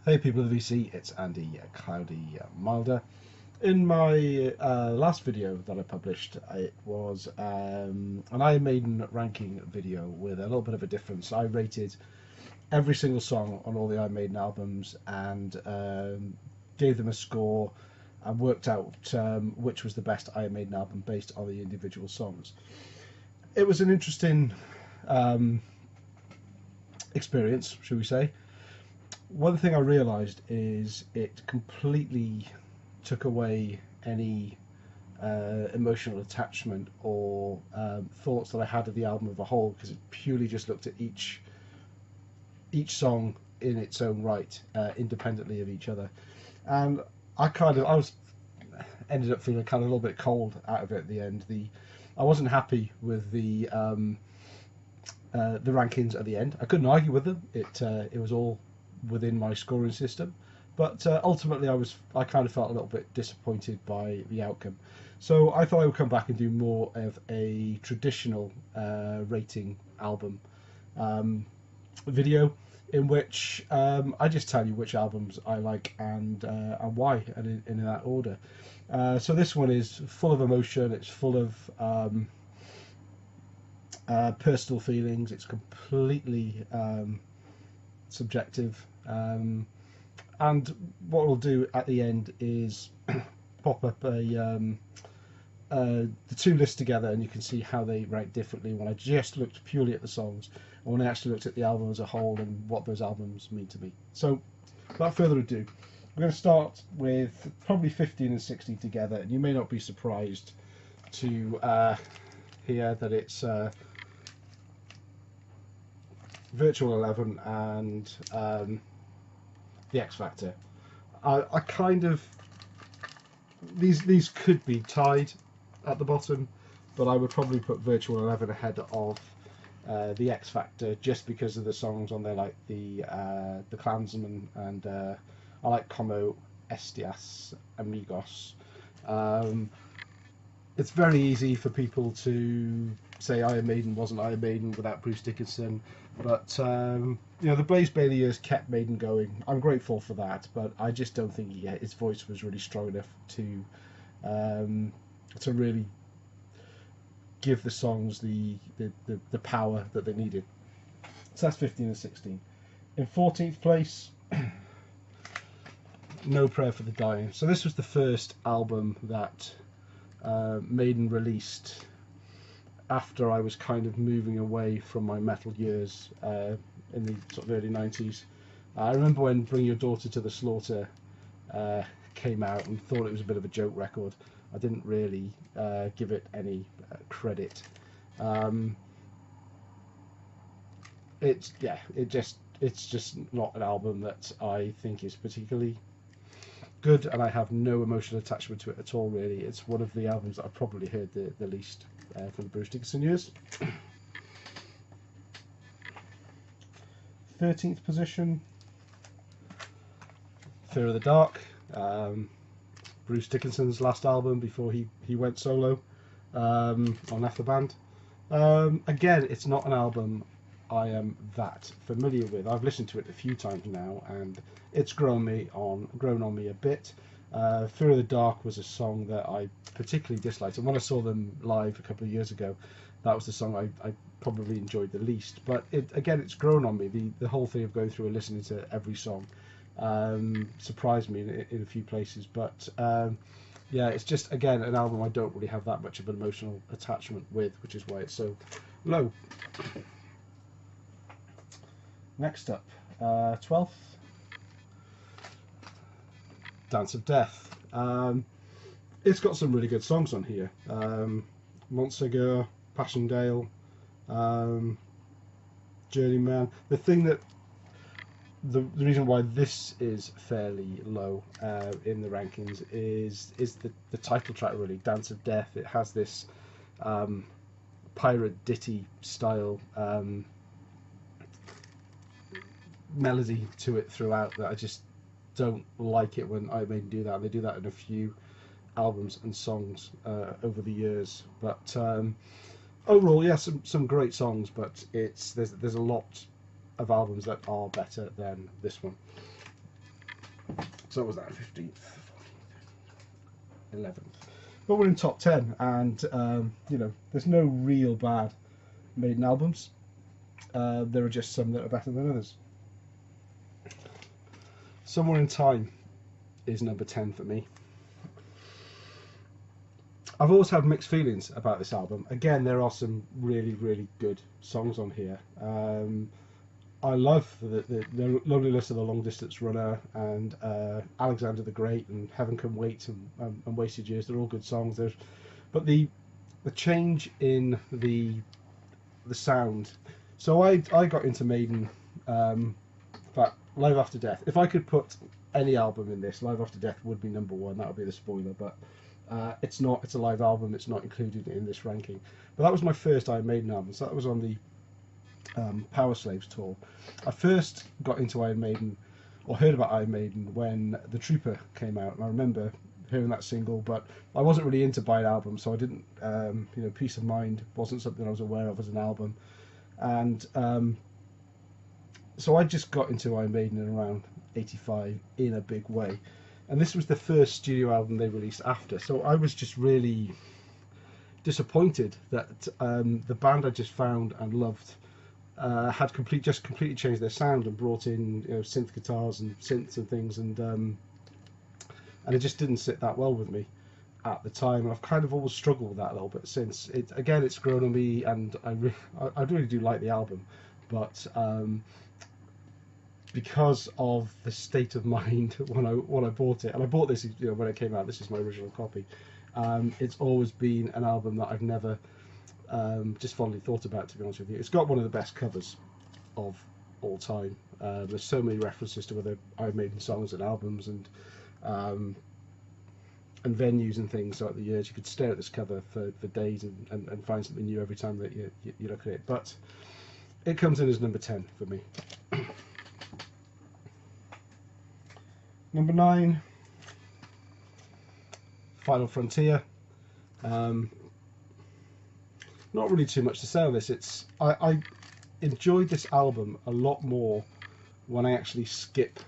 Hey people of the VC, it's Andy Cloudy Milder. In my last video that I published, it was an Iron Maiden ranking video with a little bit of a difference. I rated every single song on all the Iron Maiden albums and gave them a score and worked out which was the best Iron Maiden album based on the individual songs. It was an interesting experience, shall we say. One thing I realised is it completely took away any emotional attachment or thoughts that I had of the album as a whole, because it purely just looked at each song in its own right, independently of each other, and I ended up feeling kind of a little bit cold out of it at the end. I wasn't happy with the rankings at the end. I couldn't argue with them. It was all within my scoring system, but ultimately I kind of felt a little bit disappointed by the outcome. So I thought I would come back and do more of a traditional rating album video, in which I just tell you which albums I like and why, and in that order. So this one is full of emotion. It's full of personal feelings. It's completely subjective, and what we'll do at the end is pop up the two lists together, and you can see how they rank differently when I just looked purely at the songs and when I actually looked at the album as a whole and what those albums mean to me. So without further ado, we're going to start with probably 15 and 16 together, and you may not be surprised to hear that it's Virtual 11 and the XFactor. I kind of, these could be tied at the bottom, but I would probably put Virtual 11 ahead of the XFactor, just because of the songs on there, like the Klansman, and I like Como Estias Amigos. It's very easy for people to say Iron Maiden wasn't Iron Maiden without Bruce Dickinson, but you know, the Blaze Bayley years kept Maiden going. I'm grateful for that, but I just don't think his voice was really strong enough to really give the songs the power that they needed. So that's 15 and 16. In 14th place, No Prayer for the Dying. So this was the first album that Maiden released after I was kind of moving away from my metal years in the sort of early 90s. I remember when Bring Your Daughter to the Slaughter came out and thought it was a bit of a joke record. I didn't really give it any credit. It's just not an album that I think is particularly good, and I have no emotional attachment to it at all, really. It's one of the albums that I've probably heard the least from the Bruce Dickinson years. 13th position, Fear of the Dark, Bruce Dickinson's last album before he went solo or left the band. Again, it's not an album I am that familiar with. I've listened to it a few times now, and it's grown on me a bit. Fear of the Dark was a song that I particularly disliked, and when I saw them live a couple of years ago, that was the song I probably enjoyed the least. But it's grown on me. The whole thing of going through and listening to every song surprised me in a few places. But yeah, it's just, again, an album I don't really have that much of an emotional attachment with, which is why it's so low. Next up, 12th, Dance of Death. It's got some really good songs on here. Montsegur, Passchendaele, Journeyman. The reason why this is fairly low in the rankings is the title track, really, Dance of Death. It has this pirate ditty style melody to it throughout that I just don't like it when Iron Maiden do that. They do that in a few albums and songs over the years, but overall, yeah, some great songs, but there's a lot of albums that are better than this one. So what was that, 15th, 11th? But we're in top 10, and you know, there's no real bad Maiden albums. There are just some that are better than others. Somewhere in Time is number 10 for me. I've always had mixed feelings about this album. Again, there are some really, really good songs on here. I love the Loneliness of the Long Distance Runner and Alexander the Great and Heaven Can Wait and Wasted Years. They're all good songs. But the change in the sound. So I got into Maiden, but Live After Death. If I could put any album in this, Live After Death would be number one. That would be the spoiler, but it's not. It's a live album. It's not included in this ranking. But that was my first Iron Maiden album. So that was on the Power Slaves tour. I first got into Iron Maiden, or heard about Iron Maiden, when The Trooper came out, and I remember hearing that single, but I wasn't really into buying albums, so I didn't, you know, Peace of Mind wasn't something I was aware of as an album, and so I just got into Iron Maiden in around 85 in a big way, and this was the first studio album they released after, so I was just really disappointed that the band I just found and loved had completely changed their sound and brought in, you know, synth guitars and synths and things, and it just didn't sit that well with me at the time, and I've kind of always struggled with that a little bit since. It's grown on me, and I really do like the album, but because of the state of mind when I bought it, and I bought this, you know, when it came out. This is my original copy. It's always been an album that I've never just fondly thought about, to be honest with you. It's got one of the best covers of all time. There's so many references to other Iron Maiden songs and albums and venues and things throughout the years. You could stare at this cover for days and find something new every time that you look at it. But it comes in as number 10 for me. Number 9, Final Frontier. Not really too much to say on this. I enjoyed this album a lot more when I actually skip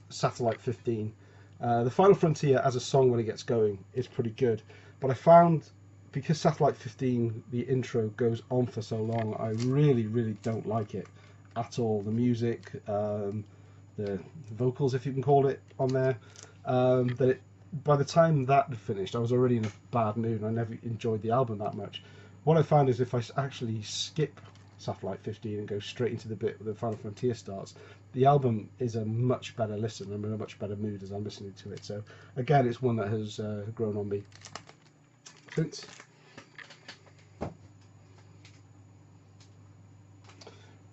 Satellite 15. The Final Frontier as a song when it gets going is pretty good, but I found because Satellite 15, the intro goes on for so long, I really don't like it at all. The music, the vocals, if you can call it, on there, by the time that had finished, I was already in a bad mood and I never enjoyed the album that much. What I found is if I actually skip Satellite 15 and go straight into the bit where the Final Frontier starts, the album is a much better listen. I'm in a much better mood as I'm listening to it. So again, it's one that has grown on me since.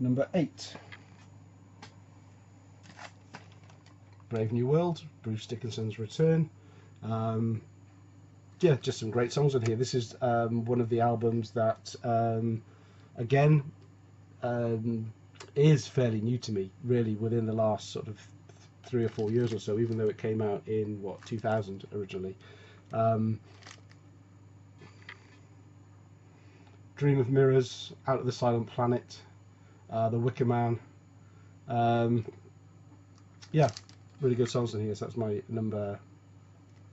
Number 8, Brave New World, Bruce Dickinson's Return. Yeah, just some great songs on here. This is one of the albums that, again, is fairly new to me, really, within the last sort of 3 or 4 years or so, even though it came out in, 2000 originally. Dream of Mirrors, Out of the Silent Planet, The Wicker Man. Yeah, really good songs in here, so that's my number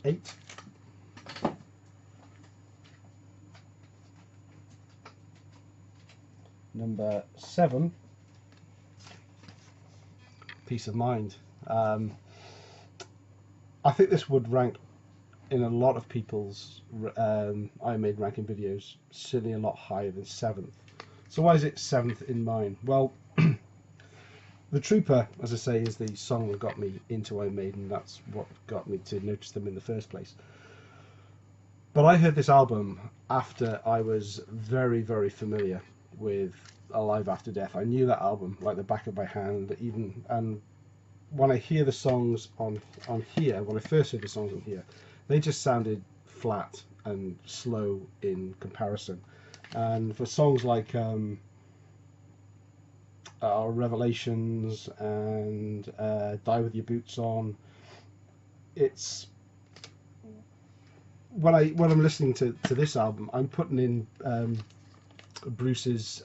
8. Number 7, Peace of Mind. I think this would rank in a lot of people's Iron Maiden ranking videos, certainly a lot higher than 7th. So why is it 7th in mine? Well, The Trooper, as I say, is the song that got me into Iron Maiden. That's what got me to notice them in the first place. But I heard this album after I was very familiar with Alive After Death. I knew that album like the back of my hand, and when I hear the songs on here, when I first heard the songs on here, they just sounded flat and slow in comparison. And for songs like Revelations and Die With Your Boots On, it's when I'm listening to this album, I'm putting in Bruce's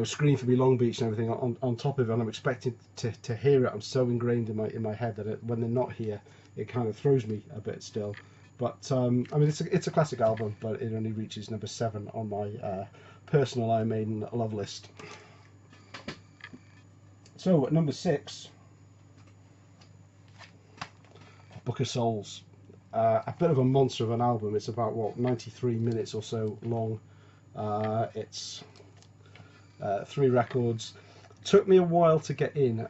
Scream for Me Long Beach and everything on top of it, and I'm expecting to hear it. I'm so ingrained in my head that when they're not here, it kind of throws me a bit still. But I mean, it's a classic album, but it only reaches number 7 on my personal Iron Maiden love list. So at number 6, Book of Souls. A bit of a monster of an album. It's about, what, 93 minutes or so long. It's 3 records. Took me a while to get in.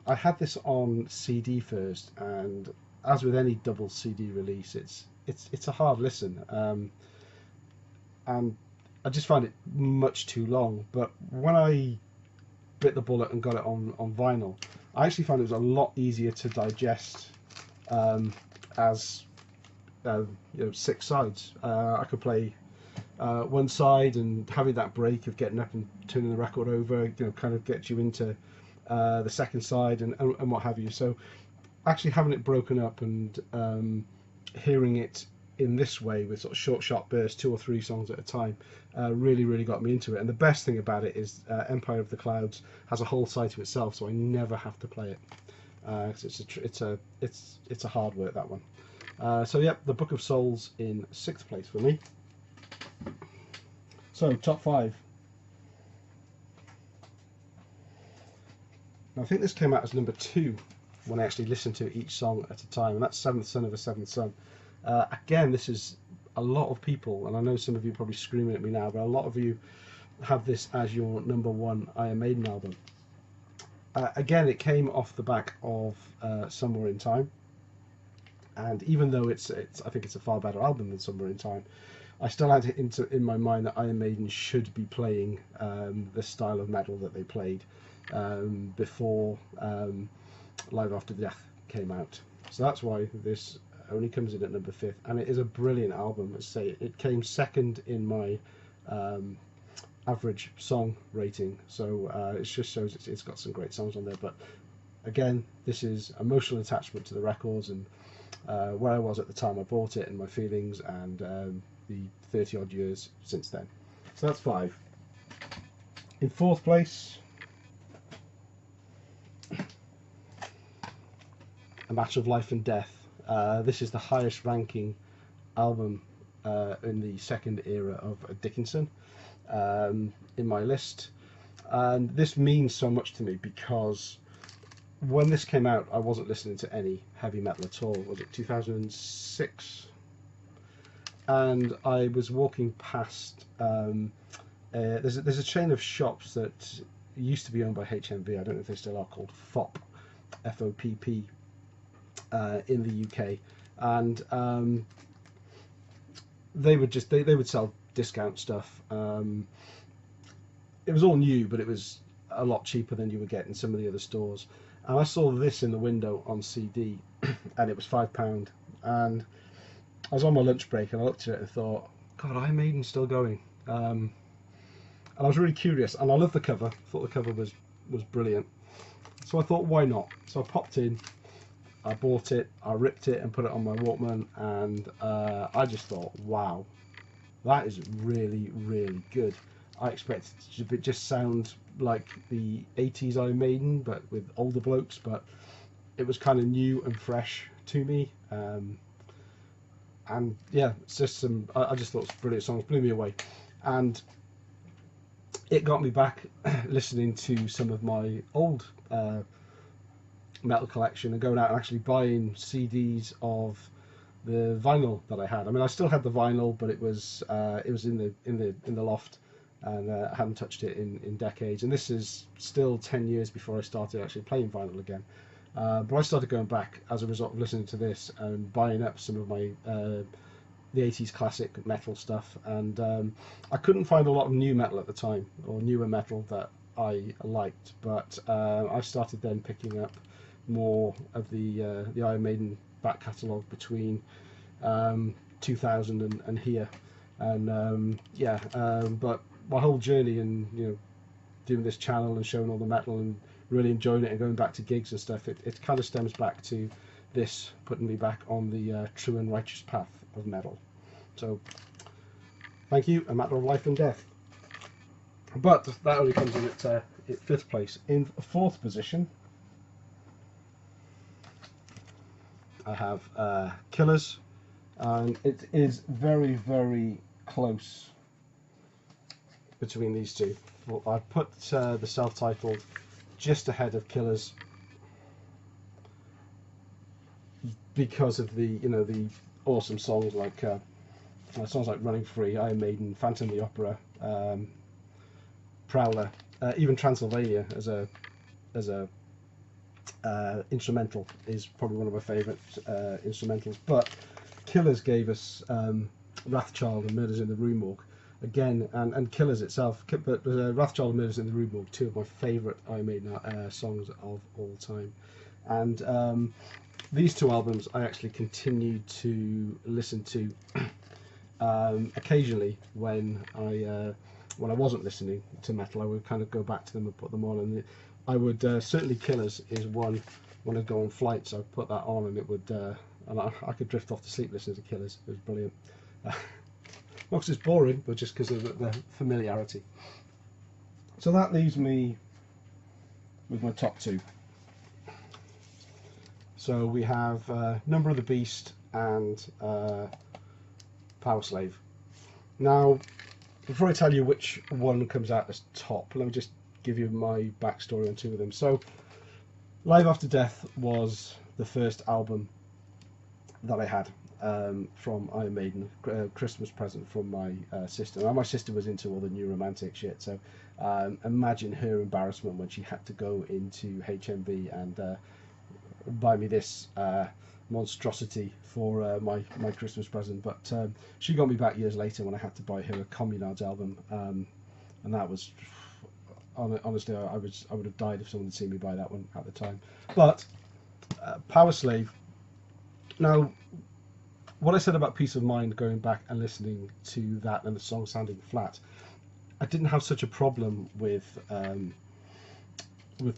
I had this on CD first, and as with any double CD release, it's a hard listen, and I just found it much too long. But when I bit the bullet and got it on vinyl, I actually found it was a lot easier to digest, as 6 sides. I could play one side, and having that break of getting up and turning the record over, kind of gets you into the second side and what have you. So actually having it broken up and hearing it in this way with sort of short, sharp bursts, 2 or 3 songs at a time, really got me into it. And the best thing about it is Empire of the Clouds has a whole side to itself, so I never have to play it. 'Cause it's a hard work, that one. So yeah, the Book of Souls in 6th place for me. So top 5. Now, I think this came out as number 2 when I actually listened to each song at a time, and that's Seventh Son of a Seventh Son. Again, this is a lot of people, and I know some of you are probably screaming at me now, but a lot of you have this as your number 1 Iron Maiden album. Again, it came off the back of Somewhere in Time, and even though I think it's a far better album than Somewhere in Time, I still had it in my mind that Iron Maiden should be playing the style of metal that they played before Live After Death came out. So that's why this only comes in at number 5th, and it is a brilliant album. Let's say it came 2nd in my average song rating, so it just shows it's got some great songs on there. But again, this is emotional attachment to the records, and where I was at the time I bought it, and my feelings, and the 30 odd years since then. So that's 5. In 4th place, A Matter of Life and Death. This is the highest ranking album in the second era of Dickinson in my list, and this means so much to me because when this came out I wasn't listening to any heavy metal at all. Was it 2006? And I was walking past there's a chain of shops that used to be owned by HMV. I don't know if they still are, called FOP, FOPP, in the UK, and they would sell discount stuff. It was all new, but it was a lot cheaper than you would get in some of the other stores. And I saw this in the window on CD, and it was £5. And I was on my lunch break, and I looked at it and thought, God, Iron Maiden's still going. And I was really curious, and I loved the cover. I thought the cover was brilliant. So I thought, why not? So I popped in, I bought it, I ripped it and put it on my Walkman, and I just thought, wow, that is really, really good. I expected it to just sound like the 80s Iron Maiden, but with older blokes, but it was kind of new and fresh to me. And yeah, it's just I just thought it was brilliant songs, blew me away. And it got me back listening to some of my old metal collection and going out and actually buying CDs of the vinyl that I had. I mean, I still had the vinyl, but it was in the loft, and I hadn't touched it in decades. And this is still 10 years before I started actually playing vinyl again. But I started going back as a result of listening to this and buying up some of my the 80s classic metal stuff. And I couldn't find a lot of new metal at the time, or newer metal that I liked. But I started then picking up more of the Iron Maiden back catalogue between 2000 and here. And but my whole journey in doing this channel and showing all the metal and really enjoying it and going back to gigs and stuff, it kind of stems back to this putting me back on the true and righteous path of metal. So thank you, A Matter of Life and Death. But that only comes in at 5th place. In 4th position, I have Killers, and it is very, very close between these two. Well, I put the self-titled just ahead of Killers because of the the awesome songs like Running Free, Iron Maiden, Phantom of the Opera, Prowler, even Transylvania as a instrumental is probably one of my favourite instrumentals. But Killers gave us Wrathchild and Murders in the Rue Morgue again, and Killers itself, but Wrathchild and Murders in the Rue Morgue, two of my favourite Iron Maiden songs of all time. And these two albums I actually continued to listen to occasionally when I wasn't listening to metal. I would kind of go back to them and put them on, and I would certainly Killers is one when I go on flights. I put that on, and it would and I could drift off to sleep listening to Killers. It was brilliant. Not because it's boring, but just because of the familiarity. So that leaves me with my top two. So we have Number of the Beast and Power Slave. Now, before I tell you which one comes out as top, let me just give you my backstory on two of them. So, Live After Death was the first album that I had from Iron Maiden, Christmas present from my sister. Now, my sister was into all the new romantic shit, so imagine her embarrassment when she had to go into HMV and buy me this monstrosity for my Christmas present. But she got me back years later when I had to buy her a Communards album, and that was honestly I would have died if someone had seen me buy that one at the time. But Power Slave. Now, what I said about Peace of Mind, going back and listening to that and the song sounding flat, I didn't have such a problem with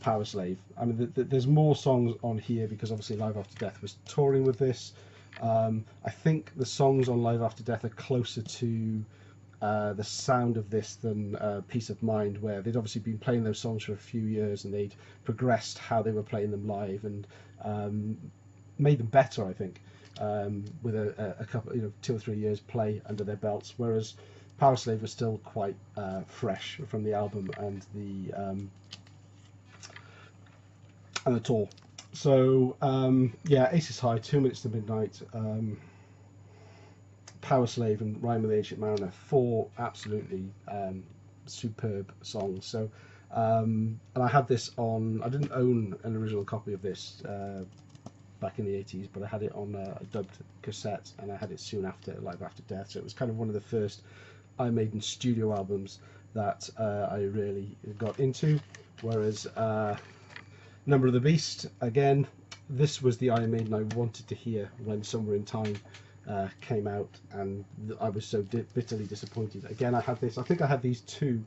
Power Slave. I mean, there's more songs on here because obviously Live After Death was touring with this. I think the songs on Live After Death are closer to the sound of this than Peace of Mind, where they'd obviously been playing those songs for a few years and they'd progressed how they were playing them live and made them better, I think, with a couple, 2 or 3 years play under their belts. Whereas Power Slave was still quite fresh from the album and the tour. So yeah, Aces High, 2 Minutes to Midnight, Power Slave, and Rhyme of the Ancient Mariner, 4 absolutely superb songs. So and I had this on, I didn't own an original copy of this back in the 80s, but I had it on a dubbed cassette, and I had it soon after Live After Death. So it was kind of one of the first Iron Maiden studio albums that I really got into. Whereas Number of the Beast, again, this was the Iron Maiden I wanted to hear when Somewhere in Time came out, and I was so bitterly disappointed. Again, I had this, I think I had these two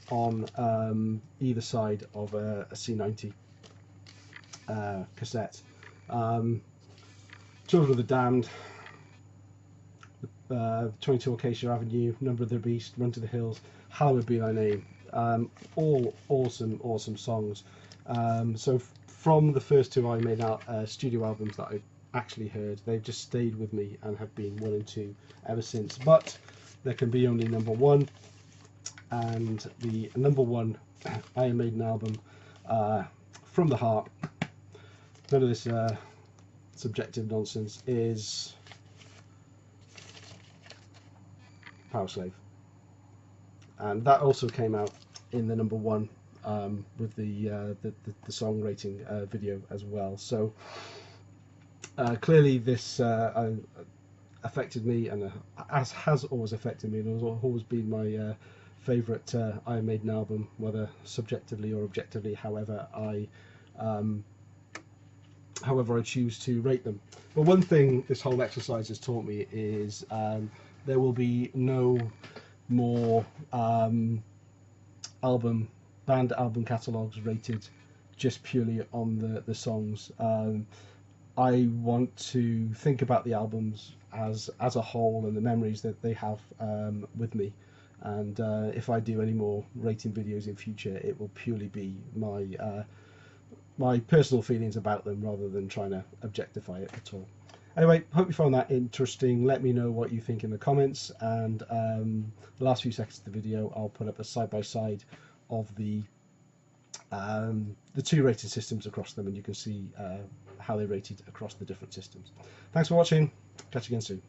on either side of a C90 cassette. Children of the Damned, 22 Acacia Avenue, Number of the Beast, Run to the Hills, Hallowed Be Thy Name, all awesome songs. So from the first two I made out studio albums that I actually heard, they've just stayed with me and have been 1 and 2 ever since. But there can be only number one, and the number one Iron Maiden album, from the heart, none of this subjective nonsense, is Power Slave. And that also came out in the number one with the song rating video as well. So clearly this affected me, and as has always affected me, and has always been my favourite Iron Maiden album, whether subjectively or objectively, however I choose to rate them. But one thing this whole exercise has taught me is there will be no more band album catalogues rated just purely on the songs. I want to think about the albums as a whole and the memories that they have with me, and if I do any more rating videos in future, it will purely be my personal feelings about them rather than trying to objectify it at all. Anyway, hope you found that interesting. Let me know what you think in the comments, and the last few seconds of the video I'll put up a side-by-side of the two rating systems across them, and you can see how they rated across the different systems. Thanks for watching. Catch you again soon.